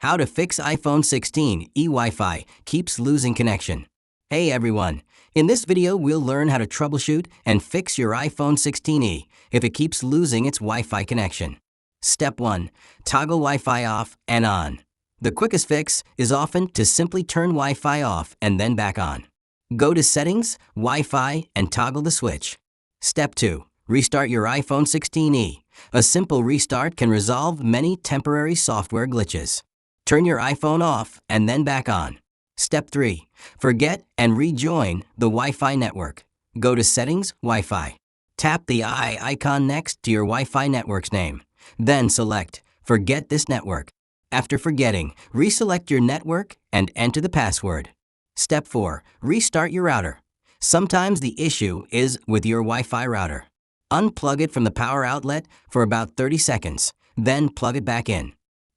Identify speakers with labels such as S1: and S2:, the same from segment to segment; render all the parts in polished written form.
S1: How to fix iPhone 16 Wi-Fi keeps losing connection. Hey everyone, in this video we'll learn how to troubleshoot and fix your iPhone 16e if it keeps losing its Wi-Fi connection. Step 1. Toggle Wi-Fi off and on. The quickest fix is often to simply turn Wi-Fi off and then back on. Go to Settings, Wi-Fi, and toggle the switch. Step 2. Restart your iPhone 16e. A simple restart can resolve many temporary software glitches. Turn your iPhone off and then back on. Step 3. Forget and rejoin the Wi-Fi network. Go to Settings, Wi-Fi. Tap the eye icon next to your Wi-Fi network's name. Then select Forget this network. After forgetting, reselect your network and enter the password. Step 4. Restart your router. Sometimes the issue is with your Wi-Fi router. Unplug it from the power outlet for about 30 seconds, then plug it back in.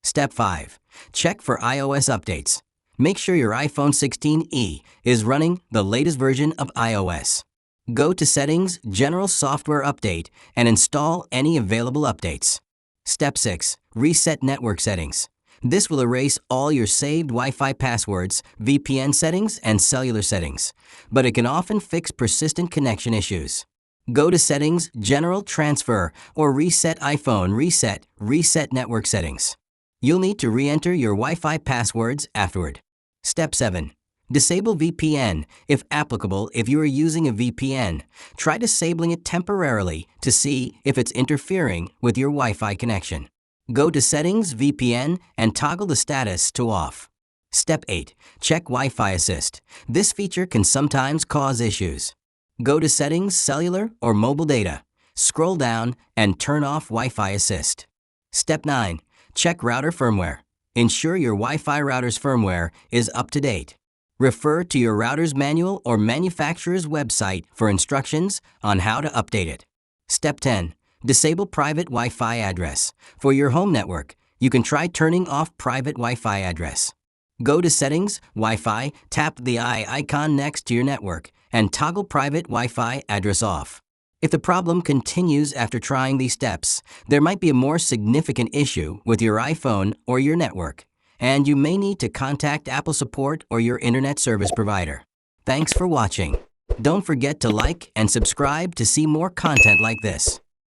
S1: Step 5. Check for iOS updates. Make sure your iPhone 16e is running the latest version of iOS. Go to Settings, General Software Update, and install any available updates. Step 6. Reset network settings. This will erase all your saved Wi-Fi passwords, VPN settings, and cellular settings, but it can often fix persistent connection issues. Go to Settings, General Transfer, or Reset iPhone Reset network settings. You'll need to re-enter your Wi-Fi passwords afterward. Step 7. Disable VPN. If applicable, if you are using a VPN, try disabling it temporarily to see if it's interfering with your Wi-Fi connection. Go to Settings, VPN, and toggle the status to off. Step 8. Check Wi-Fi Assist. This feature can sometimes cause issues. Go to Settings, Cellular, or Mobile Data. Scroll down and turn off Wi-Fi Assist. Step 9. Check router firmware. Ensure your Wi-Fi router's firmware is up to date. Refer to your router's manual or manufacturer's website for instructions on how to update it. Step 10. Disable private Wi-Fi address. For your home network, you can try turning off private Wi-Fi address. Go to Settings, Wi-Fi, tap the eye icon next to your network, and toggle private Wi-Fi address off. If the problem continues after trying these steps, there might be a more significant issue with your iPhone or your network, and you may need to contact Apple support or your internet service provider. Thanks for watching. Don't forget to like and subscribe to see more content like this.